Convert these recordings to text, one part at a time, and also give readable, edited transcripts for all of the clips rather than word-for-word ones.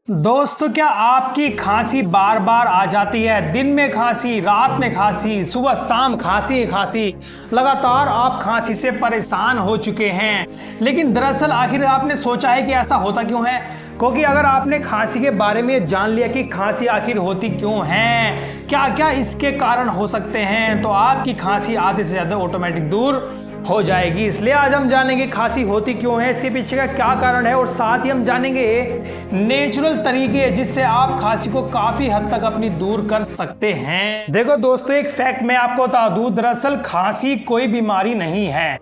दोस्तों, क्या आपकी खांसी बार बार आ जाती है? दिन में खांसी, रात में खांसी, सुबह शाम खांसी खांसी, लगातार आप खांसी से परेशान हो चुके हैं। लेकिन दरअसल आखिर आपने सोचा है कि ऐसा होता क्यों है? क्योंकि अगर आपने खांसी के बारे में जान लिया कि खांसी आखिर होती क्यों है, क्या क्या इसके कारण हो सकते हैं, तो आपकी खांसी आधे से ज़्यादा ऑटोमेटिक दूर हो जाएगी। इसलिए आज हम जानेंगे खांसी होती क्यों है, इसके पीछे का क्या कारण है, और साथ ही हम जानेंगे नेचुरल तरीके जिससे आप खांसी को काफी हद तक अपनी दूर कर सकते हैं। देखो दोस्तों, एक फैक्ट मैं आपको बता दूं, दरअसल खांसी कोई बीमारी नहीं है।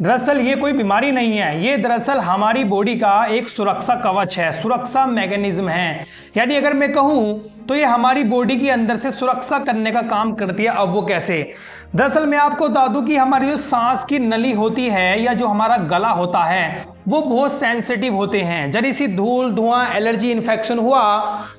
दरअसल ये कोई बीमारी नहीं है, ये दरअसल हमारी बॉडी का एक सुरक्षा कवच है, सुरक्षा मैकेनिज्म है। यानी अगर मैं कहूँ तो ये हमारी बॉडी के अंदर से सुरक्षा करने का काम करती है। अब वो कैसे? दरअसल मैं आपको बता दूं कि हमारी जो सांस की नली होती है या जो हमारा गला होता है वो बहुत सेंसिटिव होते हैं। जरी सी धूल, धुआं, एलर्जी, इन्फेक्शन हुआ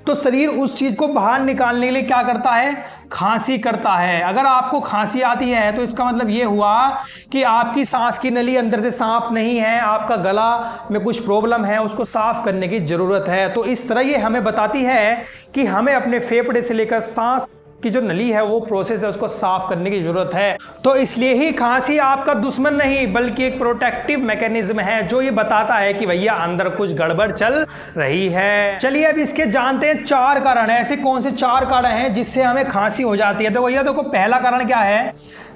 तो शरीर उस चीज को बाहर निकालने के लिए क्या करता है? खांसी करता है। अगर आपको खांसी आती है तो इसका मतलब ये हुआ कि आपकी सांस की नली अंदर से साफ नहीं है, आपका गला में कुछ प्रॉब्लम है, उसको साफ करने की जरूरत है। तो इस तरह ये हमें बताती है कि हमें अपने फेफड़े से लेकर सांस की जो नली है वो प्रोसेस है उसको साफ करने की जरूरत है। तो इसलिए ही खांसी आपका दुश्मन नहीं बल्कि एक प्रोटेक्टिव मैकेनिज्म है जो ये बताता है कि भैया अंदर कुछ गड़बड़ चल रही है। चलिए अब इसके जानते हैं चार कारण है। ऐसे कौन से चार कारण हैं जिससे हमें खांसी हो जाती है? तो भैया देखो, पहला कारण क्या है?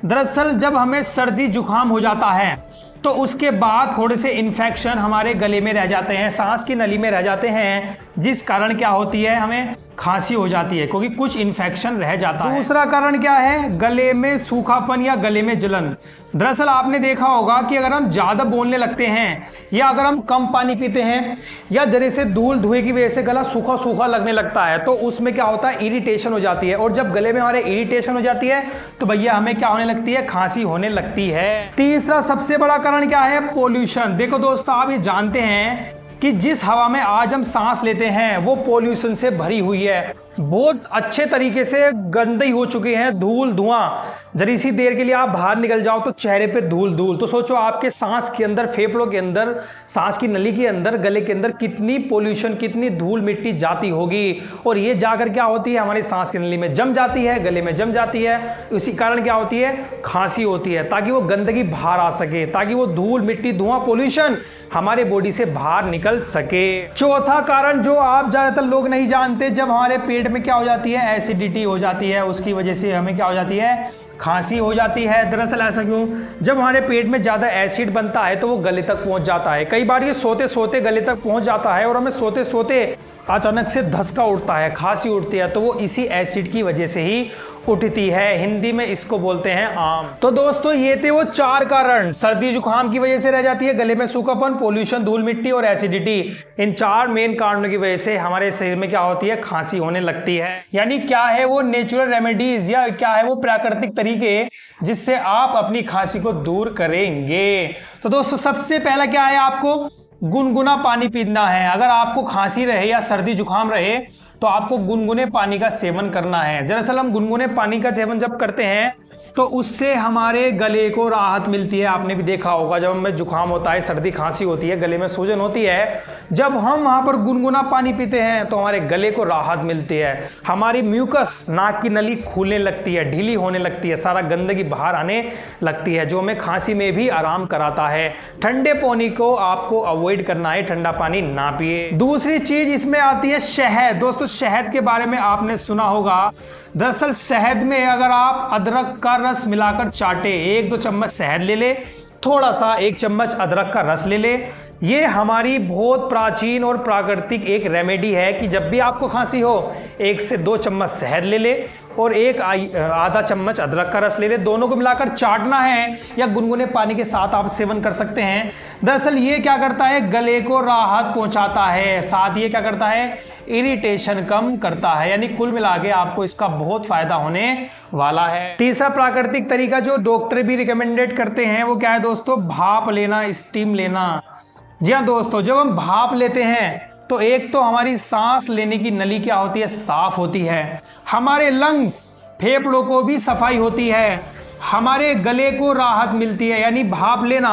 दरअसल जब हमें सर्दी जुकाम हो जाता है तो उसके बाद थोड़े से इन्फेक्शन हमारे गले में रह जाते हैं, सांस की नली में रह जाते हैं, जिस कारण क्या होती है, हमें खांसी हो जाती है क्योंकि कुछ इन्फेक्शन रह जाता है। दूसरा कारण क्या है? गले में सूखापन या गले में जलन। दरअसल आपने देखा होगा कि अगर हम ज़्यादा बोलने लगते हैं या अगर हम कम पानी पीते हैं या जरे से धूल धुएं की वजह से गला सूखा सूखा लगने लगता है तो उसमें क्या होता है? इरिटेशन हो जाती है। और जब गले में हमारे इरिटेशन हो जाती है तो भैया हमें क्या होने लगती है? खांसी होने लगती है। तीसरा सबसे बड़ा कारण क्या है? पोल्यूशन। देखो दोस्तों, आप ये जानते हैं कि जिस हवा में आज हम सांस लेते हैं वो पोल्यूशन से भरी हुई है, बहुत अच्छे तरीके से गंदी हो चुकी है, धूल धुआं। जरी सी देर के लिए आप बाहर निकल जाओ तो चेहरे पे धूल धूल। तो सोचो आपके सांस के अंदर, फेफड़ों के अंदर, सांस की नली के अंदर, गले के अंदर कितनी पोल्यूशन, कितनी धूल मिट्टी जाती होगी। और ये जाकर क्या होती है? हमारी सांस की नली में जम जाती है, गले में जम जाती है। इसी कारण क्या होती है? खांसी होती है, ताकि वो गंदगी बाहर आ सके, ताकि वो धूल मिट्टी धुआं पोल्यूशन हमारे बॉडी से बाहर निकल सके। चौथा कारण जो आप ज्यादातर लोग नहीं जानते, जब हमारे पेट में क्या हो जाती है? एसिडिटी हो जाती है, उसकी वजह से हमें क्या हो जाती है? खांसी हो जाती है। दरअसल ऐसा क्यों? जब हमारे पेट में ज़्यादा एसिड बनता है तो वो गले तक पहुंच जाता है। कई बार ये सोते सोते गले तक पहुंच जाता है और हमें सोते सोते अचानक से धसका उठता है, खांसी उठती है, तो वो इसी एसिड की वजह से ही उठती है। हिंदी में इसको बोलते हैं आम। तो दोस्तों, ये थे वो चार कारण। सर्दी जुकाम की वजह से रह जाती है, गले में सूखापन, पोल्यूशन, धूल मिट्टी और एसिडिटी। इन चार मेन कारणों की वजह से हमारे शरीर में क्या होती है? खांसी होने लगती है। यानी क्या है वो नेचुरल रेमेडीज या क्या है वो प्राकृतिक तरीके जिससे आप अपनी खांसी को दूर करेंगे? तो दोस्तों, सबसे पहला क्या है? आपको गुनगुना पानी पीना है। अगर आपको खांसी रहे या सर्दी जुकाम रहे तो आपको गुनगुने पानी का सेवन करना है। दरअसल हम गुनगुने पानी का सेवन जब करते हैं तो उससे हमारे गले को राहत मिलती है। आपने भी देखा होगा, जब हमें जुकाम होता है, सर्दी खांसी होती है, गले में सूजन होती है, जब हम वहाँ पर गुनगुना पानी पीते हैं तो हमारे गले को राहत मिलती है। हमारी म्यूकस, नाक की नली खुलने लगती है, ढीली होने लगती है, सारा गंदगी बाहर आने लगती है, जो हमें खांसी में भी आराम कराता है। ठंडे पानी को आपको अवॉइड करना है, ठंडा पानी ना पिए। दूसरी चीज इसमें आती है शहद। दोस्तों, शहद के बारे में आपने सुना होगा। दरअसल शहद में अगर आप अदरक का रस मिलाकर चाटे, 1-2 चम्मच शहद ले ले, थोड़ा सा 1 चम्मच अदरक का रस ले ले, ये हमारी बहुत प्राचीन और प्राकृतिक एक रेमेडी है कि जब भी आपको खांसी हो 1 से 2 चम्मच शहद ले ले और आधा चम्मच अदरक का रस ले ले, दोनों को मिलाकर चाटना है या गुनगुने पानी के साथ आप सेवन कर सकते हैं। दरअसल ये क्या करता है? गले को राहत पहुंचाता है, साथ ये क्या करता है? इरिटेशन कम करता है। यानी कुल मिला के आपको इसका बहुत फायदा होने वाला है। तीसरा प्राकृतिक तरीका जो डॉक्टर भी रिकमेंडेड करते हैं वो क्या है दोस्तों? भाप लेना, स्टीम लेना। जी हाँ दोस्तों, जब हम भाप लेते हैं तो एक तो हमारी सांस लेने की नली क्या होती है? साफ होती है। हमारे लंग्स, फेफड़ों को भी सफाई होती है, हमारे गले को राहत मिलती है। यानी भाप लेना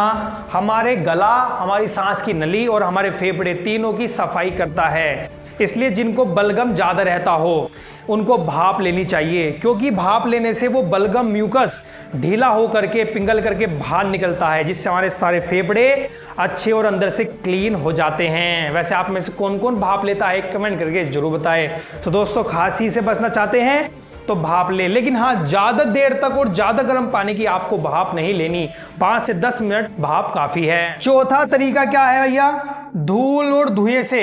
हमारे गला, हमारी सांस की नली और हमारे फेफड़े तीनों की सफाई करता है। इसलिए जिनको बलगम ज़्यादा रहता हो उनको भाप लेनी चाहिए, क्योंकि भाप लेने से वो बलगम म्यूकस ढीला हो करके पिघल करके बाहर निकलता है, जिससे हमारे सारे फेफड़े अच्छे और अंदर से क्लीन हो जाते हैं। वैसे आप में से कौन कौन भाप लेता है कमेंट करके जरूर बताएं। तो दोस्तों, खांसी से बचना चाहते हैं तो भाप ले, लेकिन हाँ, ज़्यादा देर तक और ज़्यादा गर्म पानी की आपको भाप नहीं लेनी। 5 से 10 मिनट भाप काफ़ी है। चौथा तरीका क्या है भैया? धूल और धुएं से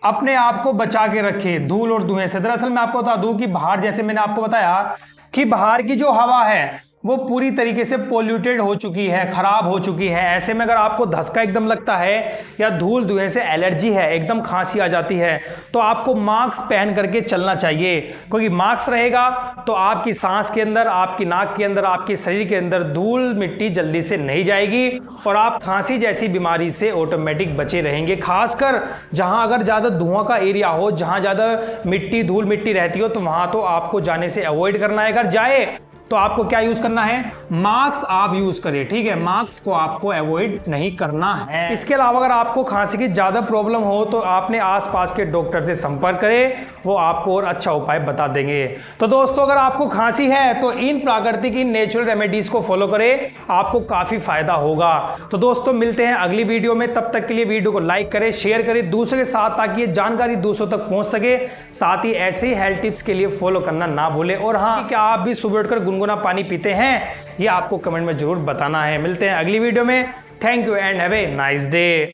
अपने आप को बचा के रखें। धूल और धुएं से, दरअसल मैं आपको बता दूं कि बाहर, जैसे मैंने आपको बताया कि बाहर की जो हवा है वो पूरी तरीके से पोल्यूटेड हो चुकी है, खराब हो चुकी है। ऐसे में अगर आपको धसका एकदम लगता है या धूल धुएं से एलर्जी है, एकदम खांसी आ जाती है, तो आपको मास्क पहन करके चलना चाहिए, क्योंकि मास्क रहेगा तो आपकी सांस के अंदर, आपकी नाक के अंदर, आपके शरीर के अंदर धूल मिट्टी जल्दी से नहीं जाएगी और आप खांसी जैसी बीमारी से ऑटोमेटिक बचे रहेंगे। खासकर जहां अगर ज़्यादा धुआं का एरिया हो, जहां ज़्यादा मिट्टी, धूल मिट्टी रहती हो, तो वहां तो आपको जाने से अवॉइड करना है। अगर जाए तो आपको क्या यूज करना है? मास्क आप यूज करें, ठीक है? मास्क को आपको अवॉइड नहीं करना है। इसके अलावा अगर आपको खांसी की ज्यादा प्रॉब्लम हो तो आपने आसपास के डॉक्टर से संपर्क करें, वो आपको और अच्छा उपाय बता देंगे। तो दोस्तों, अगर आपको खांसी है तो इन प्राकृतिक, इन नेचुरल रेमेडीज को फॉलो करें, आपको काफी फायदा होगा। तो दोस्तों, मिलते हैं अगली वीडियो में। तब तक के लिए वीडियो को लाइक करें, शेयर करें दूसरों के साथ, ताकि ये जानकारी दूसरों तक पहुंच सके। साथ ही ऐसे ही हेल्थ टिप्स के लिए फॉलो करना ना भूलें। और हाँ, क्या आप भी सुबह उठकर गुनगुना पानी पीते हैं? ये आपको कमेंट में जरूर बताना है। मिलते हैं अगली वीडियो में। Thank you and have a nice day.